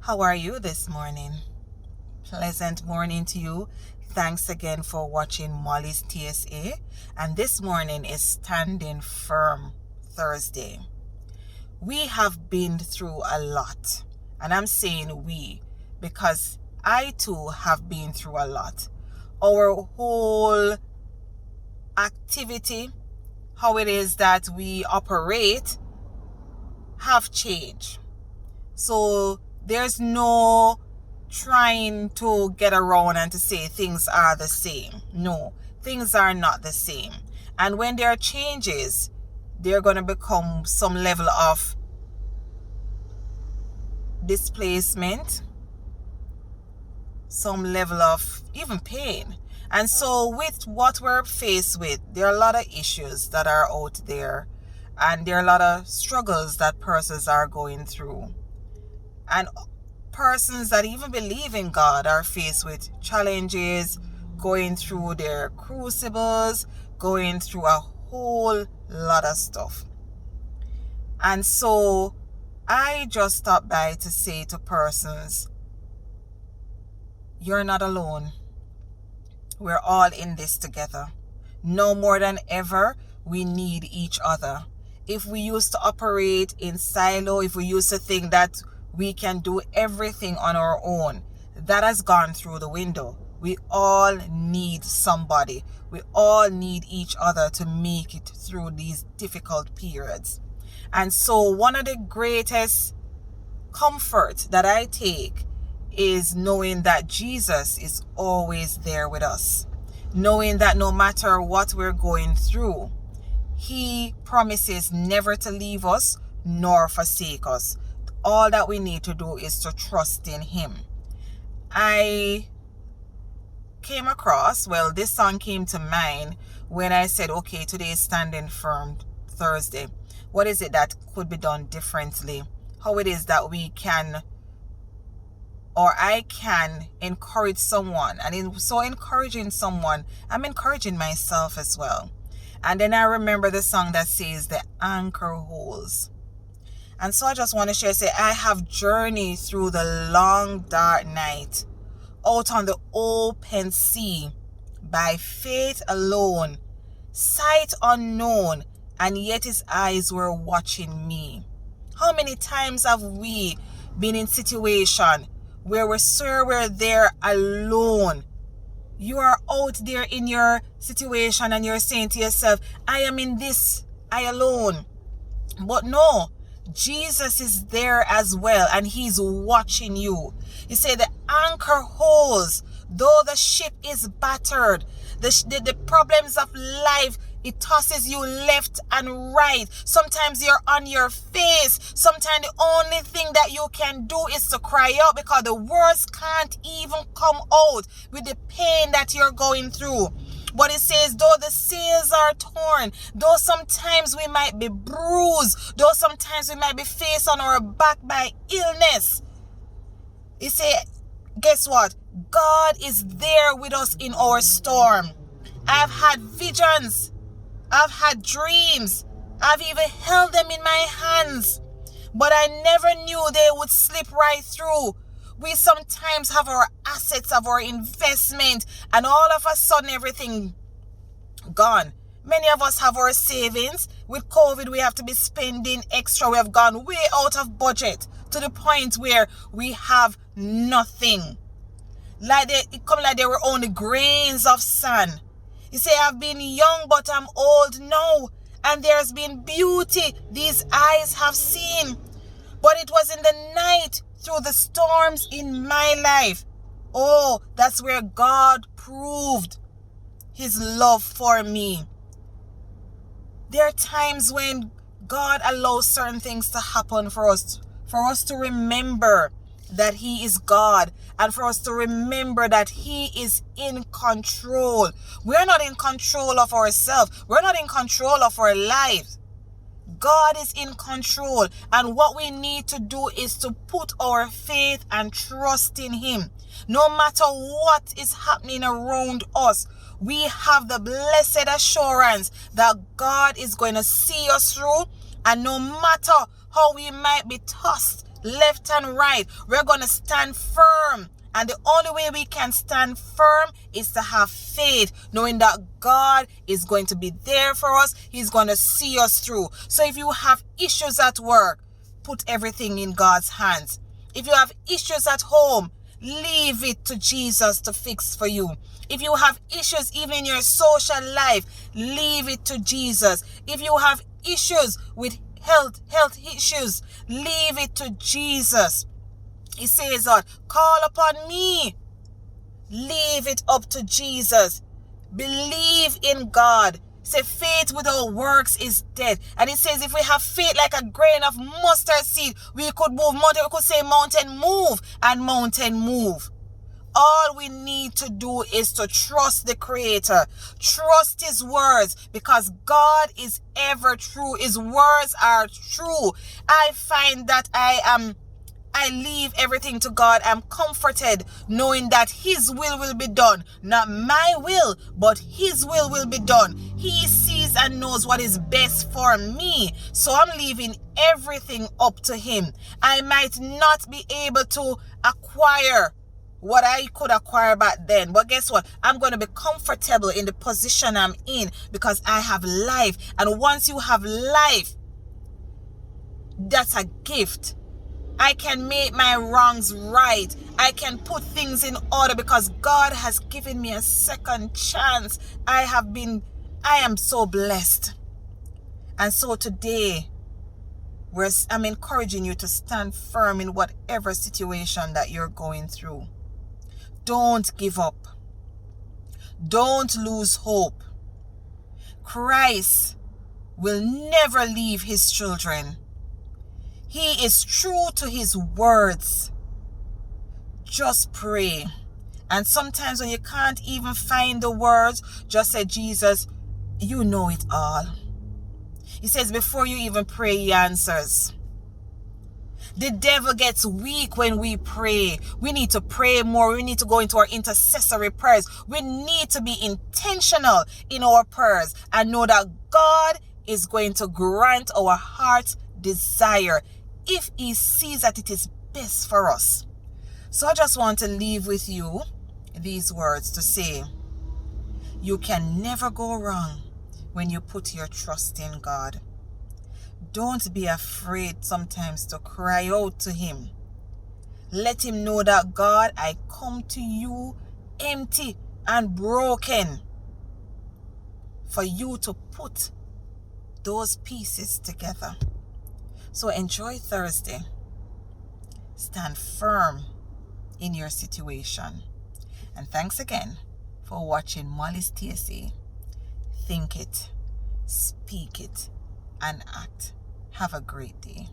How are you this morning? Pleasant morning to you. Thanks again for watching Mollie's TSA. And this morning is Standing Firm Thursday. We have been through a lot. And I'm saying we because I too have been through a lot. Our whole activity, how it is that we operate, have changed. So there's no trying to get around and to say things are the same. No, things are not the same. And when there are changes, they're going to become some level of displacement, some level of even pain. And so with what we're faced with, there are a lot of issues that are out there, and there are a lot of struggles that persons are going through. And persons that even believe in God are faced with challenges, going through their crucibles, going through a whole lot of stuff. And so I just stopped by to say to persons, you're not alone. We're all in this together. No more than ever, we need each other. If we used to operate in silo, if we used to think that we can do everything on our own, that has gone through the window. We all need somebody. We all need each other to make it through these difficult periods. And so one of the greatest comfort that I take is knowing that Jesus is always there with us. Knowing that no matter what we're going through, He promises never to leave us nor forsake us. All that we need to do is to trust in Him. I came across, this song came to mind when I said, okay, today is Standing Firm Thursday. What is it that could be done differently? How it is that we can, or I can, encourage someone. And in so encouraging someone, I'm encouraging myself as well. And then I remember the song that says the anchor holds. And so I just want to share, I have journeyed through the long dark night, out on the open sea, by faith alone, sight unknown, and yet His eyes were watching me. How many times have we been in situation where we're sure we're there alone? You are out there in your situation and you're saying to yourself, I am in this, I alone. But no, Jesus is there as well, and He's watching you. He said the anchor holds, though the ship is battered. The problems of life, it tosses you left and right. Sometimes you're on your face. Sometimes the only thing that you can do is to cry out, because the words can't even come out with the pain that you're going through. But it says, though the sails are torn, though sometimes we might be bruised, though sometimes we might be faced on our back by illness, he said, guess what? God is there with us in our storm. I've had visions. I've had dreams. I've even held them in my hands. But I never knew they would slip right through. We sometimes have our assets, of our investment, and all of a sudden everything gone. Many of us have our savings. With COVID, we have to be spending extra. We have gone way out of budget to the point where we have nothing. It come like they were only grains of sand. You say, I've been young, but I'm old now, and there's been beauty these eyes have seen. But it was in the night, through the storms in my life. Oh, that's where God proved His love for me. There are times when God allows certain things to happen for us to remember that He is God, and for us to remember that He is in control. We're not in control of ourselves. We're not in control of our lives. God is in control, and what we need to do is to put our faith and trust in Him. No matter what is happening around us, we have the blessed assurance that God is going to see us through, and no matter how we might be tossed left and right. We're going to stand firm. And the only way we can stand firm is to have faith, knowing that God is going to be there for us. He's going to see us through. So if you have issues at work, put everything in God's hands. If you have issues at home, leave it to Jesus to fix for you. If you have issues even in your social life, leave it to Jesus. If you have issues with health issues, leave it to Jesus. He says, call upon me. Leave it up to Jesus. Believe in God. Say faith without works is dead. And it says if we have faith like a grain of mustard seed, we could move mountain. We could say mountain move, and mountain move. All we need to do is to trust the Creator. Trust His words, because God is ever true. His words are true. I find that I leave everything to God. I'm comforted knowing that His will be done. Not my will, but His will be done. He sees and knows what is best for me. So I'm leaving everything up to Him. I might not be able to acquire what I could acquire back then, but guess what? I'm going to be comfortable in the position I'm in because I have life. And once you have life, that's a gift. I can make my wrongs right. I can put things in order because God has given me a second chance. I am so blessed. And so today, I'm encouraging you to stand firm in whatever situation that you're going through. Don't give up. Don't lose hope. Christ will never leave His children. He is true to His words. Just pray. And sometimes when you can't even find the words, just say, Jesus, you know it all. He says before you even pray, He answers. The devil gets weak when we pray. We need to pray more. We need to go into our intercessory prayers. We need to be intentional in our prayers and know that God is going to grant our heart's desire if He sees that it is best for us. So I just want to leave with you these words to say, you can never go wrong when you put your trust in God. Don't be afraid sometimes to cry out to Him. Let Him know that, God, I come to you empty and broken, for you to put those pieces together. So enjoy Thursday. Stand firm in your situation. And thanks again for watching Mollie's TSA. Think it, speak it, and act. Have a great day.